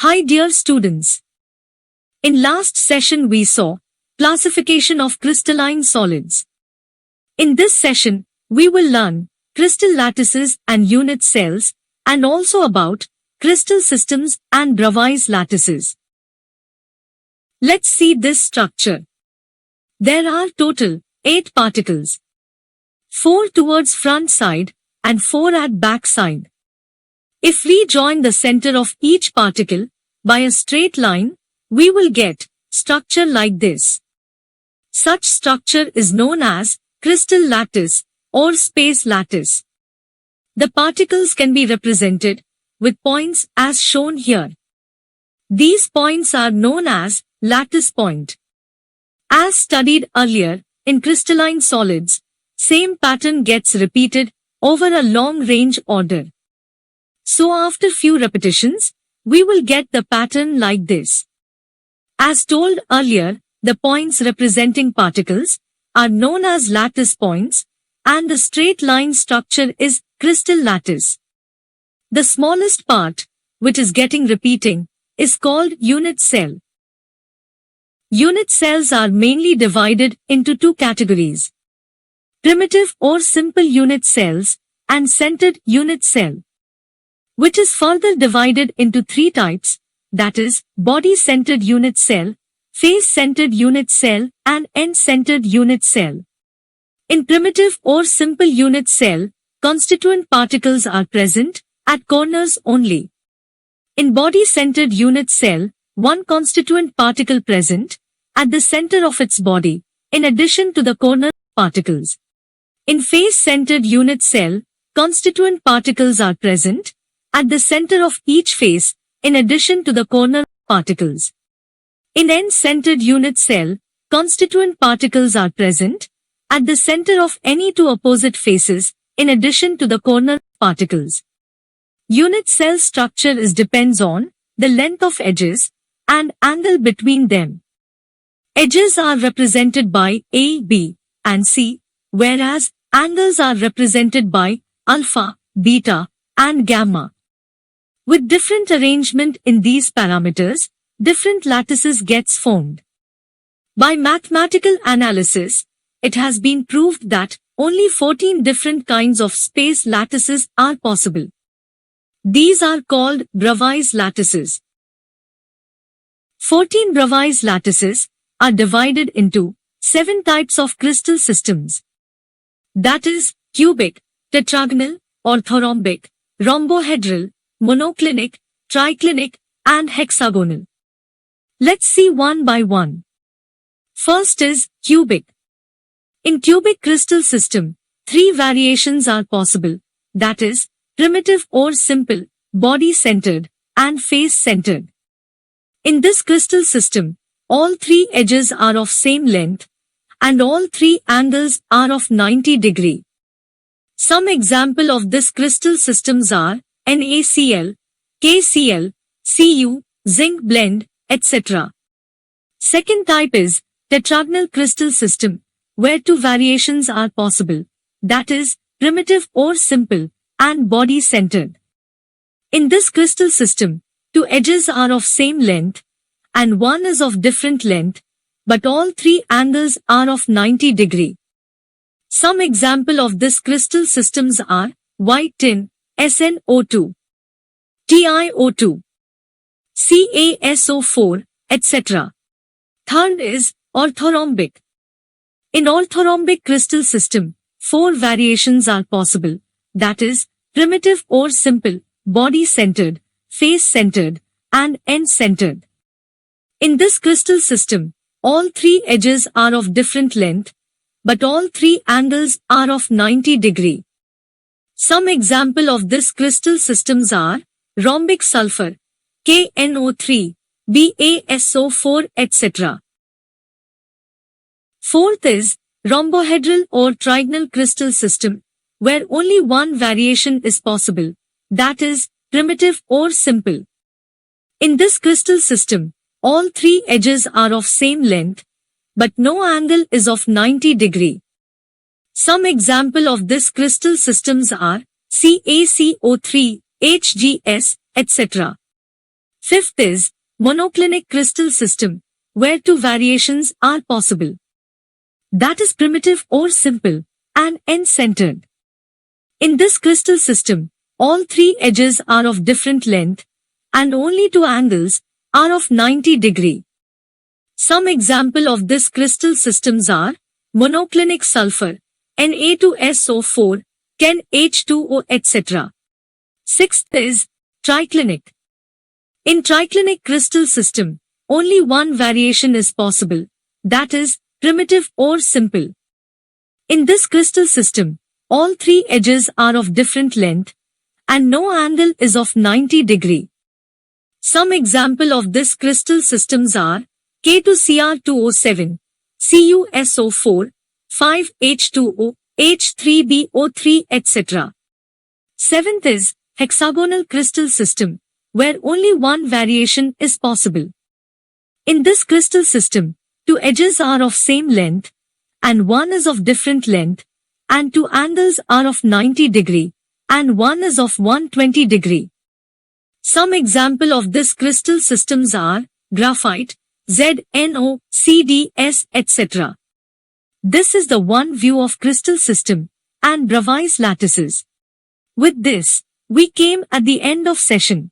Hi dear students. In last session we saw classification of crystalline solids. In this session, we will learn crystal lattices and unit cells and also about crystal systems and Bravais lattices. Let's see this structure. There are total 8 particles. 4 towards front side and 4 at back side. If we join the center of each particle by a straight line, we will get structure like this. Such structure is known as crystal lattice or space lattice. The particles can be represented with points as shown here. These points are known as lattice point. As studied earlier, in crystalline solids, same pattern gets repeated over a long range order. So after few repetitions, we will get the pattern like this. As told earlier, the points representing particles are known as lattice points, and the straight line structure is crystal lattice. The smallest part, which is getting repeating, is called unit cell. Unit cells are mainly divided into 2 categories: primitive or simple unit cells and centered unit cell, which is further divided into 3 types, that is, body-centered unit cell, face-centered unit cell, and end-centered unit cell. In primitive or simple unit cell, constituent particles are present at corners only. In body-centered unit cell, one constituent particle present at the center of its body, in addition to the corner particles. In face-centered unit cell, constituent particles are present at the center of each face, in addition to the corner particles. In end-centered unit cell, constituent particles are present at the center of any 2 opposite faces, in addition to the corner particles. Unit cell structure depends on the length of edges and angle between them. Edges are represented by A, B, and C, whereas angles are represented by alpha, beta, and gamma. With different arrangement in these parameters, different lattices gets formed. By mathematical analysis, it has been proved that only 14 different kinds of space lattices are possible. These are called Bravais lattices. 14 Bravais lattices are divided into 7 types of crystal systems. That is, cubic, tetragonal, orthorhombic, rhombohedral, monoclinic, triclinic, and hexagonal. Let's see one by one. First is cubic. In cubic crystal system, 3 variations are possible, that is, primitive or simple, body-centered, and face-centered. In this crystal system, all 3 edges are of same length, and all 3 angles are of 90 degree. Some example of this crystal systems are NaCl, KCl, Cu, zinc blende, etc. Second type is tetragonal crystal system, where 2 variations are possible, that is, primitive or simple, and body-centered. In this crystal system, 2 edges are of same length, and one is of different length, but all 3 angles are of 90 degree. Some example of this crystal systems are white tin, SnO2, TiO2, CaSO4, etc. Third is orthorhombic. In orthorhombic crystal system, 4 variations are possible, that is, primitive or simple, body-centered, face-centered, and end-centered. In this crystal system, all 3 edges are of different length, but all 3 angles are of 90 degree. Some example of this crystal systems are rhombic sulfur, KNO3, BaSO4, etc. Fourth is rhombohedral or trigonal crystal system, where only one variation is possible, that is, primitive or simple. In this crystal system, all 3 edges are of same length, but no angle is of 90 degree. Some example of this crystal systems are CaCO3, HGS, etc. Fifth is monoclinic crystal system, where two variations are possible. That is primitive or simple, and end-centered. In this crystal system, all three edges are of different length, and only two angles are of 90 degree. Some example of this crystal systems are monoclinic sulfur, Na2SO4, Can H2O, etc. Sixth is triclinic. In triclinic crystal system, only one variation is possible, that is, primitive or simple. In this crystal system, all three edges are of different length, and no angle is of 90 degree. Some example of this crystal systems are K2Cr2O7, CuSO4, 5H2O, H3BO3, etc. Seventh is hexagonal crystal system, where only one variation is possible. In this crystal system, two edges are of same length, and one is of different length, and two angles are of 90 degree, and one is of 120 degree. Some example of this crystal systems are graphite, ZnO, CdS, etc. This is the one view of crystal system and Bravais lattices. With this, we came at the end of session.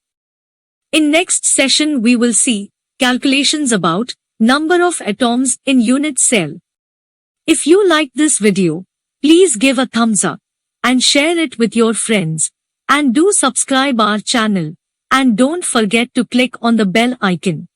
In next session we will see calculations about number of atoms in unit cell. If you like this video, please give a thumbs up and share it with your friends, and do subscribe our channel, and don't forget to click on the bell icon.